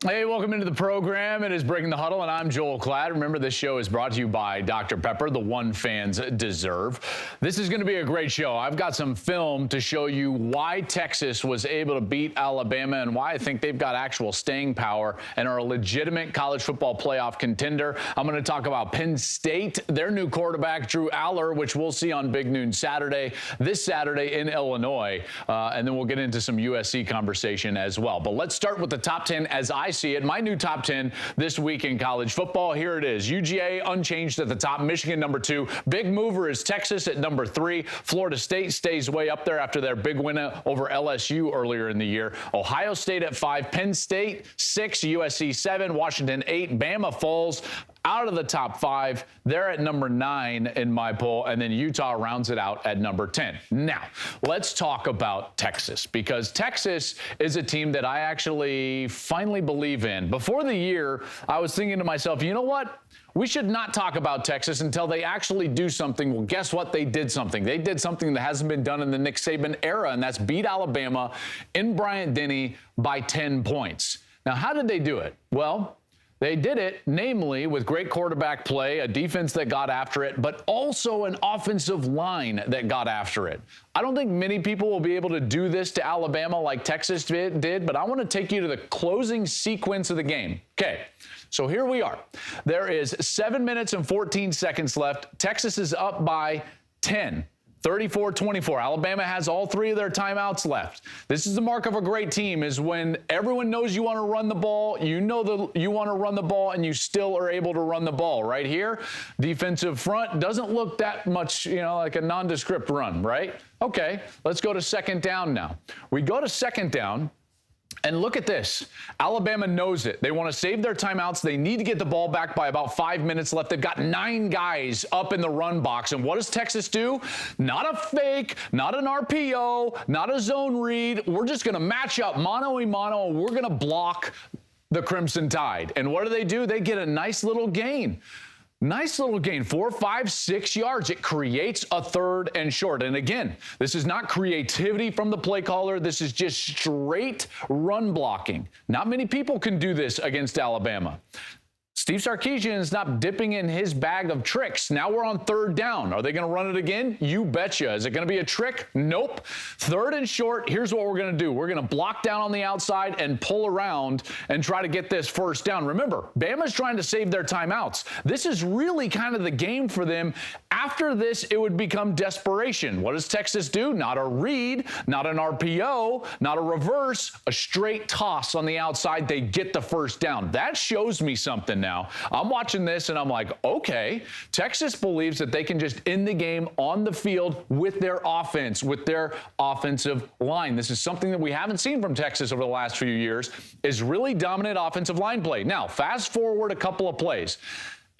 Hey, welcome into the program. It is Breaking the Huddle, and I'm Joel Klatt. Remember, this show is brought to you by Dr. Pepper, the one fans deserve. This is going to be a great show. I've got some film to show you why Texas was able to beat Alabama and why I think they've got actual staying power and are a legitimate college football playoff contender. I'm going to talk about Penn State, their new quarterback, Drew Allar, which we'll see on Big Noon Saturday, this Saturday in Illinois, and then we'll get into some USC conversation as well. But let's start with the top 10 as I see it. My new top 10 this week in college football. Here it is. UGA unchanged at the top. Michigan number 2. Big mover is Texas at number 3. Florida State stays way up there after their big win over LSU earlier in the year. Ohio State at 5. Penn State 6. USC 7. Washington 8. Bama falls out of the top 5. They're at number 9 in my poll, and then Utah rounds it out at number 10. Now, let's talk about Texas, because Texas is a team that I actually finally believe in. Before the year, I was thinking to myself, you know what? We should not talk about Texas until they actually do something. Well, guess what? They did something. They did something that hasn't been done in the Nick Saban era, and that's beat Alabama in Bryant-Denny by 10 points. Now, how did they do it? Well, they did it, namely, with great quarterback play, a defense that got after it, but also an offensive line that got after it. I don't think many people will be able to do this to Alabama like Texas did, but I want to take you to the closing sequence of the game. Okay, so here we are. There is 7 minutes and 14 seconds left. Texas is up by 10. 34-24. Alabama has all 3 of their timeouts left. This is the mark of a great team, is when everyone knows you want to run the ball, you know that you want to run the ball, and you still are able to run the ball. Right here, defensive front doesn't look that much, like a nondescript run, right? Okay, let's go to second down now. We go to second down. And look at this. Alabama knows it. They want to save their timeouts. They need to get the ball back by about 5 minutes left. They've got 9 guys up in the run box. And what does Texas do? Not a fake, not an RPO, not a zone read. We're just going to match up mano-a-mano, and we're going to block the Crimson Tide. And what do? They get a nice little gain. Nice little gain, 4, 5, 6 yards. It creates a 3rd and short. And again, this is not creativity from the play caller. This is just straight run blocking. Not many people can do this against Alabama. Steve Sarkisian is not dipping in his bag of tricks. Now we're on 3rd down. Are they going to run it again? You betcha. Is it going to be a trick? Nope. 3rd and short. Here's what we're going to do. We're going to block down on the outside and pull around and try to get this first down. Remember, Bama's trying to save their timeouts. This is really kind of the game for them. After this, it would become desperation. What does Texas do? Not a read, not an RPO, not a reverse, a straight toss on the outside. They get the first down. That shows me something now. I'm watching this and I'm like, okay, Texas believes that they can just end the game on the field with their offense, with their offensive line. This is something that we haven't seen from Texas over the last few years, is really dominant offensive line play. Now, fast forward a couple of plays.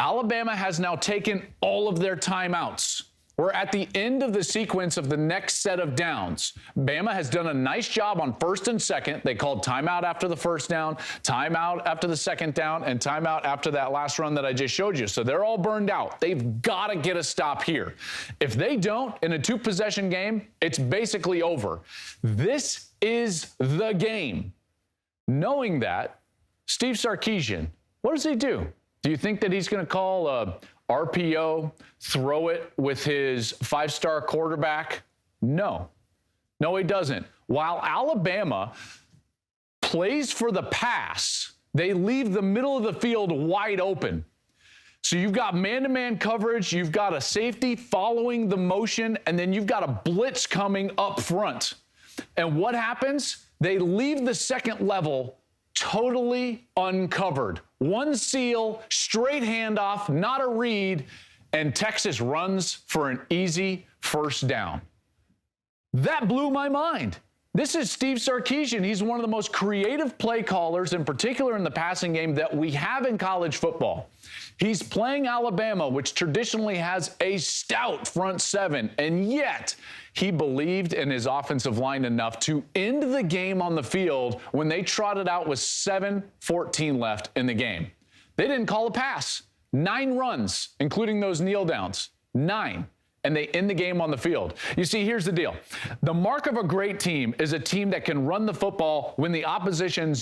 Alabama has now taken all of their timeouts. We're at the end of the sequence of the next set of downs. Bama has done a nice job on 1st and 2nd. They called timeout after the first down, timeout after the second down, and timeout after that last run that I just showed you. So they're all burned out. They've got to get a stop here. If they don't, in a 2-possession game, it's basically over. This is the game. Knowing that, Steve Sarkisian, what does he do? Do you think that he's going to call a RPO, throw it with his 5-star quarterback? No. No, he doesn't. While Alabama plays for the pass, they leave the middle of the field wide open. So you've got man-to-man coverage, you've got a safety following the motion, and then you've got a blitz coming up front. And what happens? They leave the second level totally uncovered. One seal, straight handoff, not a read, and Texas runs for an easy first down. That blew my mind. This is Steve Sarkisian. He's one of the most creative play callers, in particular in the passing game, that we have in college football. He's playing Alabama, which traditionally has a stout front seven, and yet he believed in his offensive line enough to end the game on the field when they trotted out with 7:14 left in the game. They didn't call a pass. 9 runs, including those kneel downs. 9. And they end the game on the field. You see, here's the deal. The mark of a great team is a team that can run the football when the opposition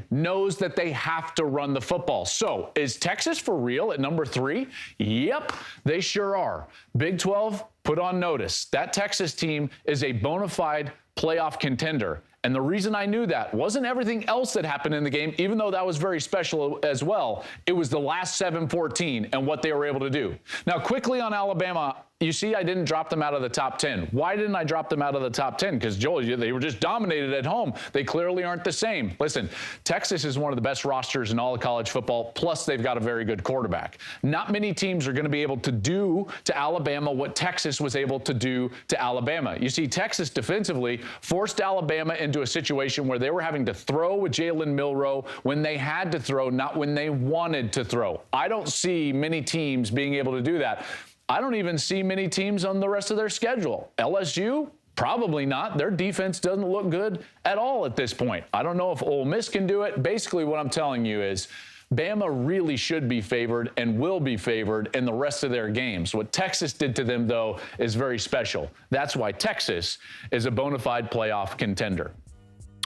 knows that they have to run the football. So is Texas for real at number 3? Yep, they sure are. Big 12, put on notice. That Texas team is a bona fide playoff contender. And the reason I knew that wasn't everything else that happened in the game, even though that was very special as well. It was the last 7-14 and what they were able to do. Now, quickly on Alabama, you see I didn't drop them out of the top 10. Why didn't I drop them out of the top 10? Because, Joel, they were just dominated at home. They clearly aren't the same. Listen, Texas is one of the best rosters in all of college football, plus they've got a very good quarterback. Not many teams are going to be able to do to Alabama what Texas was able to do to Alabama. You see, Texas defensively forced Alabama into a situation where they were having to throw with Jalen Milroe when they had to throw, not when they wanted to throw. I don't see many teams being able to do that. I don't even see many teams on the rest of their schedule. LSU, probably not. Their defense doesn't look good at all at this point. I don't know if Ole Miss can do it. Basically, what I'm telling you is Bama really should be favored and will be favored in the rest of their games. What Texas did to them, though, is very special. That's why Texas is a bona fide playoff contender.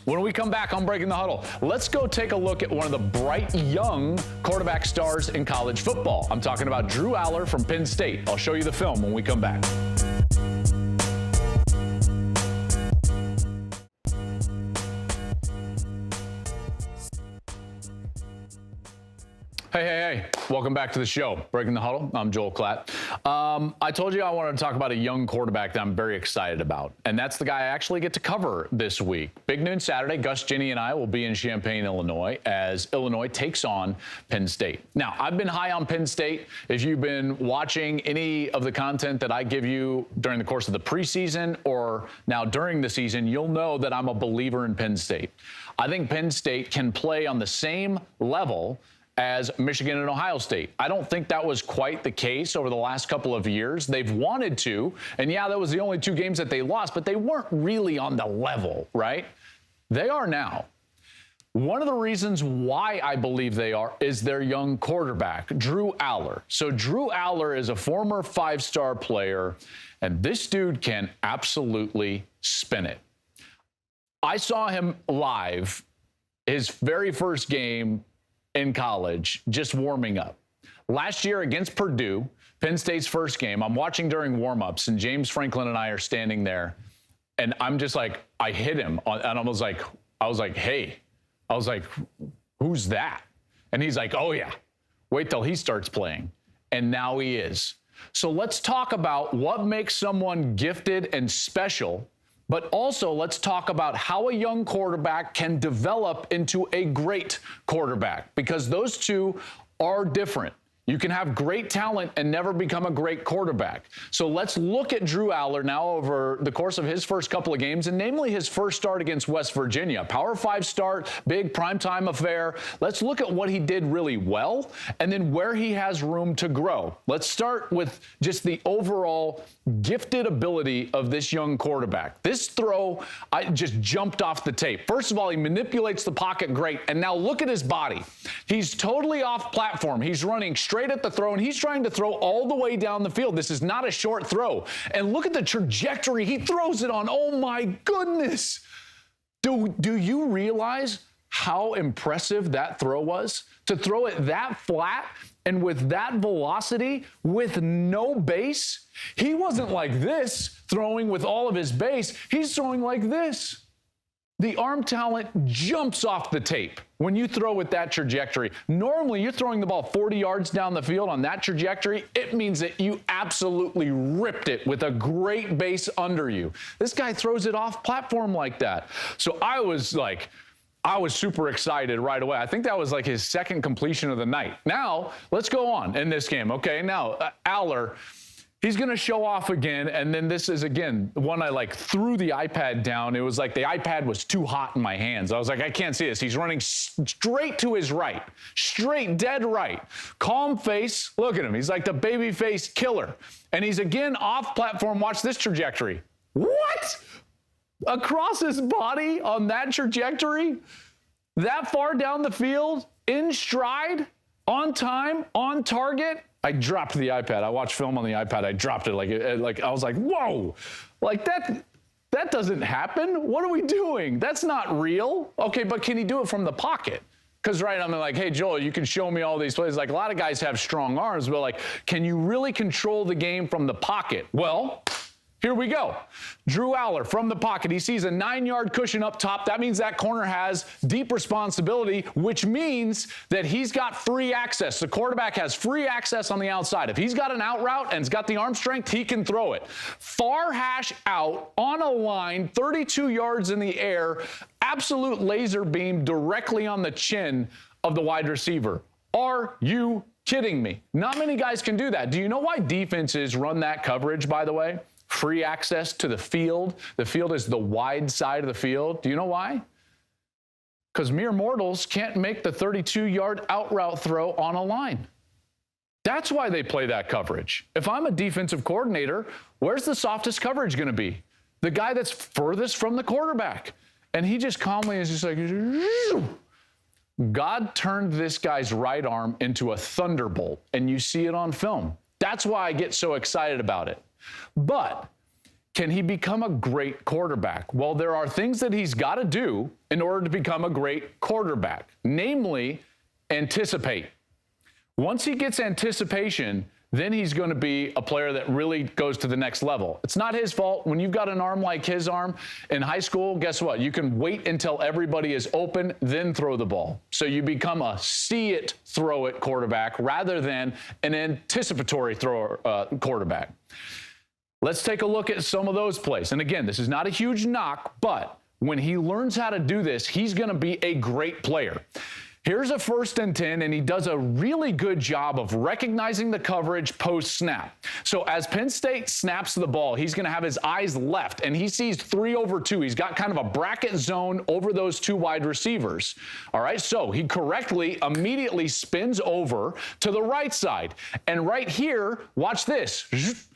When we come back on Breaking the Huddle, let's go take a look at one of the bright young quarterback stars in college football. I'm talking about Drew Allar from Penn State. I'll show you the film when we come back. Hey. Welcome back to the show. Breaking the Huddle. I'm Joel Klatt. I told you I wanted to talk about a young quarterback that I'm very excited about, and that's the guy I actually get to cover this week. Big Noon Saturday, Gus, Ginny, and I will be in Champaign, Illinois, as Illinois takes on Penn State. Now, I've been high on Penn State. If you've been watching any of the content that I give you during the course of the preseason or now during the season, you'll know that I'm a believer in Penn State. I think Penn State can play on the same level as Michigan and Ohio State. I don't think that was quite the case over the last couple of years. They've wanted to, and yeah, that was the only 2 games that they lost, but they weren't really on the level, right? They are now. One of the reasons why I believe they are is their young quarterback, Drew Allar. So Drew Allar is a former 5-star player, and this dude can absolutely spin it. I saw him live, his very first game in college, just warming up. Last year against Purdue, Penn State's first game, I'm watching during warmups, and James Franklin and I are standing there, and I'm just like, I hit him, and I was like, hey. I was like, who's that? And he's like, oh yeah, wait till he starts playing. And now he is. So let's talk about what makes someone gifted and special, but also let's talk about how a young quarterback can develop into a great quarterback, because those two are different. You can have great talent and never become a great quarterback. So let's look at Drew Allar now over the course of his first couple of games, and namely his first start against West Virginia. Power 5 start, big primetime affair. Let's look at what he did really well and then where he has room to grow. Let's start with just the overall gifted ability of this young quarterback. This throw, I just jumped off the tape. First of all, he manipulates the pocket great, and now look at his body. He's totally off platform. He's running straight at the throw, and he's trying to throw all the way down the field. This is not a short throw. And look at the trajectory he throws it on. Oh my goodness. Do you realize how impressive that throw was? To throw it that flat and with that velocity, with no base. He wasn't like this, throwing with all of his base. He's throwing like this. The arm talent jumps off the tape when you throw with that trajectory. Normally, you're throwing the ball 40 yards down the field on that trajectory. It means that you absolutely ripped it with a great base under you. This guy throws it off platform like that. So I was super excited right away. I think that was like his second completion of the night. Now, let's go on in this game. Okay, now, Allar, he's going to show off again, and then this is, again, one I threw the iPad down. It was like the iPad was too hot in my hands. I was like, I can't see this. He's running straight to his right, straight, dead right. Calm face. Look at him. He's like the baby face killer. And he's again off platform. Watch this trajectory. What? Across his body on that trajectory, that far down the field, in stride. on time, on target. I dropped the iPad. I watched film on the iPad. I dropped it like I was like, whoa, like that doesn't happen. What are we doing? That's not real. Okay, but can he do it from the pocket? Because, right, I'm like, hey, Joel, you can show me all these plays. Like, a lot of guys have strong arms, but, like, can you really control the game from the pocket? Well, here we go. Drew Allar from the pocket. He sees a 9-yard cushion up top. That means that corner has deep responsibility, which means that he's got free access. The quarterback has free access on the outside. If he's got an out route and he's got the arm strength, he can throw it. Far hash out on a line, 32 yards in the air, absolute laser beam directly on the chin of the wide receiver. Are you kidding me? Not many guys can do that. Do you know why defenses run that coverage, by the way? Free access to the field. The field is the wide side of the field. Do you know why? Because mere mortals can't make the 32-yard out route throw on a line. That's why they play that coverage. If I'm a defensive coordinator, where's the softest coverage going to be? The guy that's furthest from the quarterback. And he just calmly is just like, God turned this guy's right arm into a thunderbolt, and you see it on film. That's why I get so excited about it. But can he become a great quarterback? Well, there are things that he's got to do in order to become a great quarterback, namely anticipate. Once he gets anticipation, then he's going to be a player that really goes to the next level. It's not his fault. When you've got an arm like his arm in high school, guess what? You can wait until everybody is open, then throw the ball. So you become a see it, throw it quarterback rather than an anticipatory thrower quarterback. Let's take a look at some of those plays. And again, this is not a huge knock, but when he learns how to do this, he's going to be a great player. Here's a 1st and 10, and he does a really good job of recognizing the coverage post-snap. So as Penn State snaps the ball, he's going to have his eyes left, and he sees 3 over 2. He's got kind of a bracket zone over those 2 wide receivers. All right, so he correctly immediately spins over to the right side. And right here, watch this.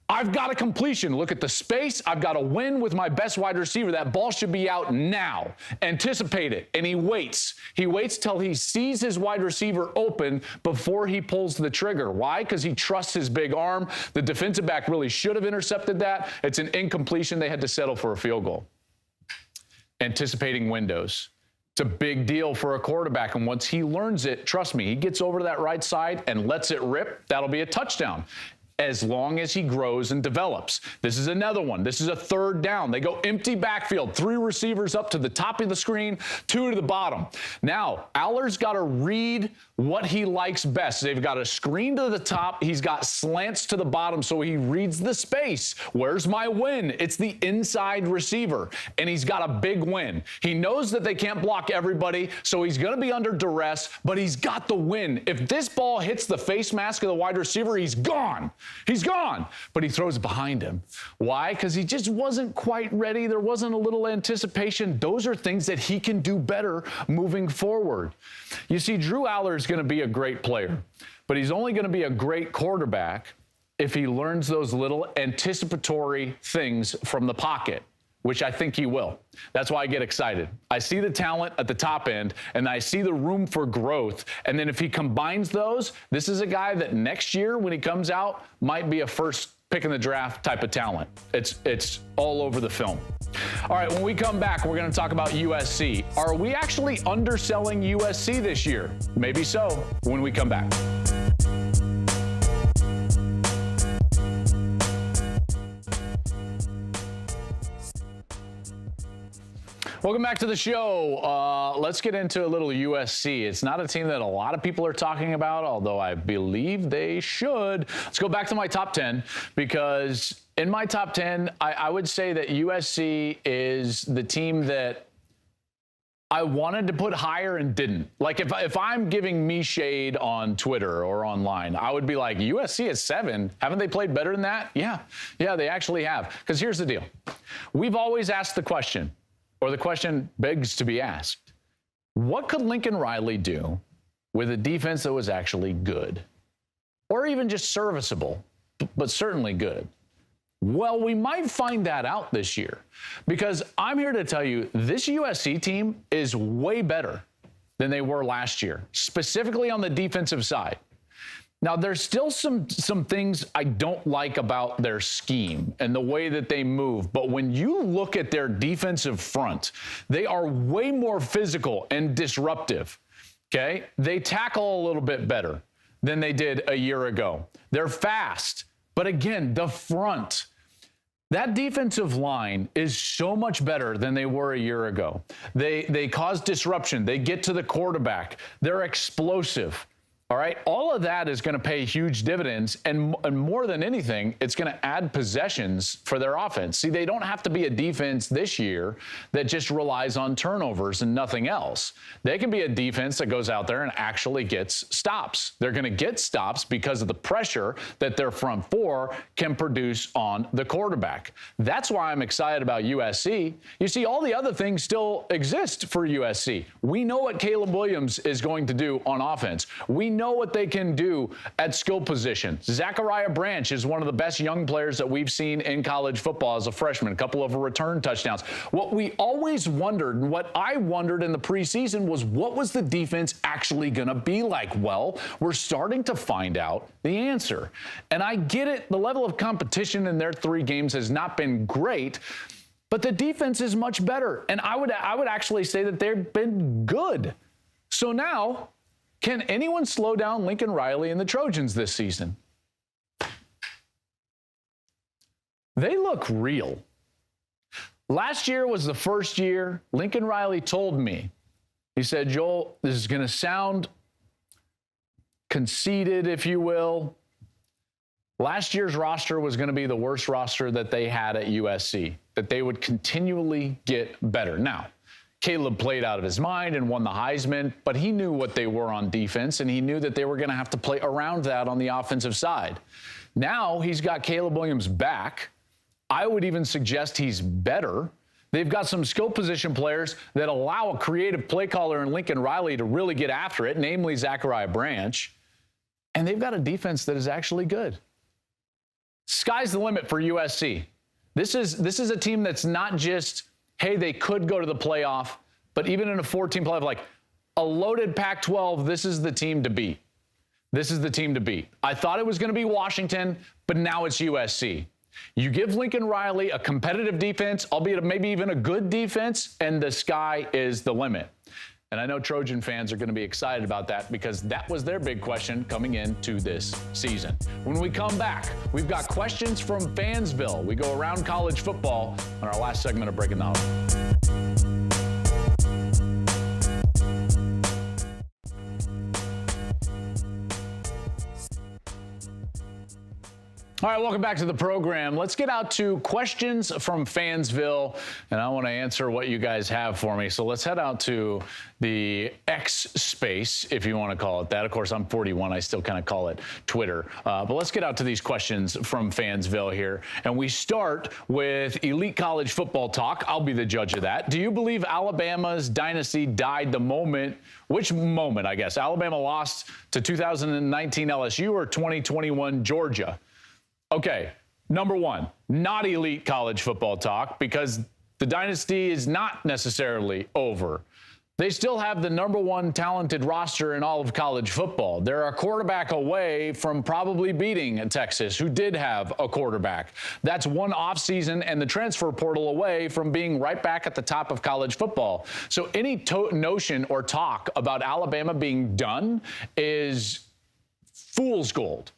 I've got a completion. Look at the space. I've got a win with my best wide receiver. That ball should be out now. Anticipate it. And he waits. He waits till he sees his wide receiver open before he pulls the trigger. Why? Because he trusts his big arm. The defensive back really should have intercepted that. It's an incompletion. They had to settle for a field goal. Anticipating windows. It's a big deal for a quarterback, and once he learns it, trust me, he gets over to that right side and lets it rip, that'll be a touchdown. As long as he grows and develops. This is another one. This is a 3rd down. They go empty backfield, 3 receivers up to the top of the screen, 2 to the bottom. Now, Allar's got to read what he likes best. They've got a screen to the top. He's got slants to the bottom, so he reads the space. Where's my win? It's the inside receiver, and he's got a big win. He knows that they can't block everybody, so he's going to be under duress, but he's got the win. If this ball hits the face mask of the wide receiver, he's gone. He's gone, but he throws it behind him. Why? Because he just wasn't quite ready. There wasn't a little anticipation. Those are things that he can do better moving forward. You see, Drew Allar is going to be a great player, but he's only going to be a great quarterback if he learns those little anticipatory things from the pocket, which I think he will. That's why I get excited. I see the talent at the top end, and I see the room for growth. And then if he combines those, this is a guy that next year when he comes out might be a 1st pick in the draft type of talent. It's all over the film. All right, when we come back, we're going to talk about USC. Are we actually underselling USC this year? Maybe so, when we come back. Welcome back to the show. Let's get into a little USC. It's not a team that a lot of people are talking about, although I believe they should. Let's go back to my top 10, because in my top 10, I would say that USC is the team that I wanted to put higher and didn't. Like if I'm giving me shade on Twitter or online, I would be like, USC is 7. Haven't they played better than that? Yeah, they actually have. Because here's the deal. We've always asked the question, or the question begs to be asked, what could Lincoln Riley do with a defense that was actually good? Or even just serviceable, but certainly good? Well, we might find that out this year, because I'm here to tell you this USC team is way better than they were last year, specifically on the defensive side. Now, there's still some things I don't like about their scheme and the way that they move. But when you look at their defensive front, they are way more physical and disruptive. Okay? They tackle a little bit better than they did a year ago. They're fast. But again, the front, that defensive line is so much better than they were a year ago. They cause disruption. They get to the quarterback. They're explosive. All right, all of that is going to pay huge dividends, and more than anything, it's going to add possessions for their offense. See, they don't have to be a defense this year that just relies on turnovers and nothing else. They can be a defense that goes out there and actually gets stops. They're going to get stops because of the pressure that their front four can produce on the quarterback. That's why I'm excited about USC. You see, all the other things still exist for USC. We know what Caleb Williams is going to do on offense. We know what they can do at skill position. Zachariah Branch is one of the best young players that we've seen in college football as a freshman, a couple of return touchdowns. What we always wondered, and what I wondered in the preseason, was what was the defense actually going to be like? Well, we're starting to find out the answer. And I get it, the level of competition in their 3 games has not been great, but the defense is much better. And I would actually say that they've been good. So now, can anyone slow down Lincoln Riley and the Trojans this season? They look real. Last year was the first year Lincoln Riley told me, he said, Joel, this is going to sound conceited, if you will. Last year's roster was going to be the worst roster that they had at USC, that they would continually get better. Now, Caleb played out of his mind and won the Heisman, but he knew what they were on defense, and he knew that they were going to have to play around that on the offensive side. Now he's got Caleb Williams back. I would even suggest he's better. They've got some skill position players that allow a creative play caller in Lincoln Riley to really get after it, namely Zachariah Branch. And they've got a defense that is actually good. Sky's the limit for USC. This is a team that's not just, hey, they could go to the playoff, but even in a 14 playoff, like a loaded Pac-12, this is the team to beat. This is the team to beat. I thought it was going to be Washington, but now it's USC. You give Lincoln Riley a competitive defense, albeit maybe even a good defense, and the sky is the limit. And I know Trojan fans are going to be excited about that because that was their big question coming into this season. When we come back, we've got questions from Fansville. We go around college football on our last segment of Breaking the Huddle. All right, welcome back to the program. Let's get out to questions from Fansville, and I want to answer what you guys have for me. So let's head out to the X space, if you want to call it that. Of course, I'm 41. I still kind of call it Twitter. But let's get out to these questions from Fansville here. And we start with elite college football talk. I'll be the judge of that. Do you believe Alabama's dynasty died the moment? Which moment, I guess? Alabama lost to 2019 LSU or 2021 Georgia? Okay, number one, not elite college football talk because the dynasty is not necessarily over. They still have the number one talented roster in all of college football. They're a quarterback away from probably beating Texas, who did have a quarterback. That's one offseason and the transfer portal away from being right back at the top of college football. So any notion or talk about Alabama being done is fool's gold.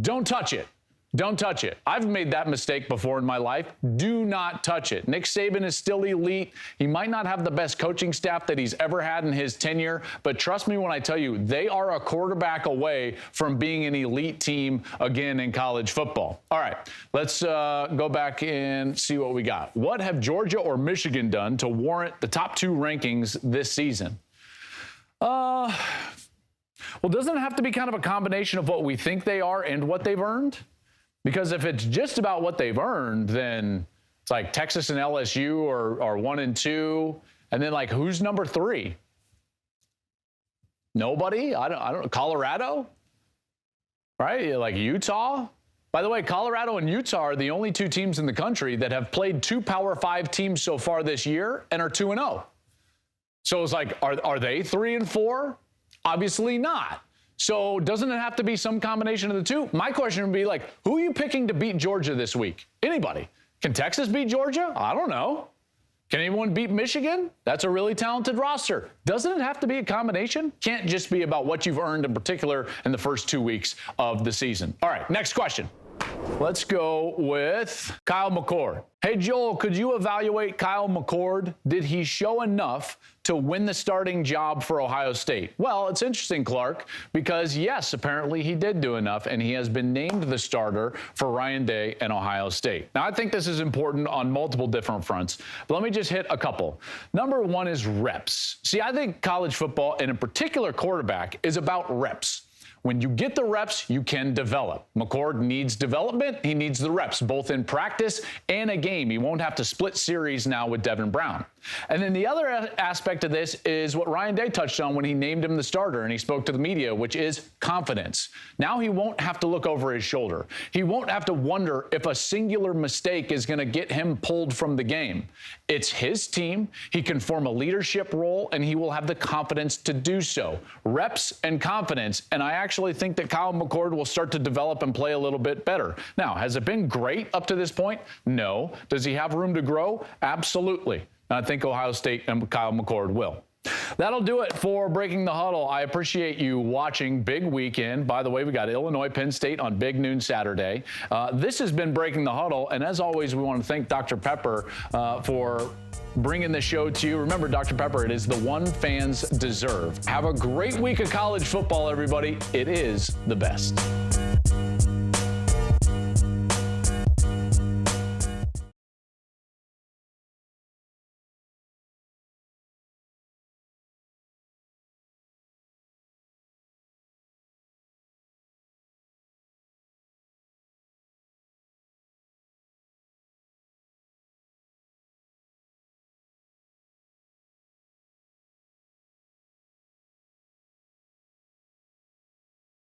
Don't touch it. Don't touch it. I've made that mistake before in my life. Do not touch it. Nick Saban is still elite. He might not have the best coaching staff that he's ever had in his tenure, but trust me when I tell you, they are a quarterback away from being an elite team again in college football. All right, let's go back and see what we got. What have Georgia or Michigan done to warrant the top 2 rankings this season? Well, doesn't it have to be kind of a combination of what we think they are and what they've earned? Because if it's just about what they've earned, then it's like Texas and LSU are 1 and 2, and then like who's number 3? Nobody. I don't know. Colorado, right? Like Utah. By the way, Colorado and Utah are the only 2 teams in the country that have played 2 Power 5 teams so far this year and are 2-0. So it's like, are they 3-4? Obviously not. So doesn't it have to be some combination of the two? My question would be like, who are you picking to beat Georgia this week? Anybody. Can Texas beat Georgia? I don't know. Can anyone beat Michigan? That's a really talented roster. Doesn't it have to be a combination? Can't just be about what you've earned in particular in the first 2 weeks of the season. All right, next question. Let's go with Kyle McCord. Hey, Joel, could you evaluate Kyle McCord? Did he show enough to win the starting job for Ohio State? Well, it's interesting, Clark, because yes, apparently he did do enough, and he has been named the starter for Ryan Day and Ohio State. Now, I think this is important on multiple different fronts, but let me just hit a couple. Number one is reps. See, I think college football, and in particular quarterback, is about reps. When you get the reps, you can develop. McCord needs development. He needs the reps, both in practice and a game. He won't have to split series now with Devin Brown. And then the other aspect of this is what Ryan Day touched on when he named him the starter and he spoke to the media, which is confidence. Now he won't have to look over his shoulder. He won't have to wonder if a singular mistake is going to get him pulled from the game. It's his team. He can form a leadership role, and he will have the confidence to do so. Reps and confidence, and I actually think that Kyle McCord will start to develop and play a little bit better. Now, has it been great up to this point? No. Does he have room to grow? Absolutely. And I think Ohio State and Kyle McCord will. That'll do it for Breaking the Huddle. I appreciate you watching. Big weekend. By the way, we got Illinois, Penn State on Big Noon Saturday. This has been Breaking the Huddle, and as always, we want to thank Dr. Pepper for bringing the show to you. Remember, Dr. Pepper, it is the one fans deserve. Have a great week of college football, everybody. It is the best.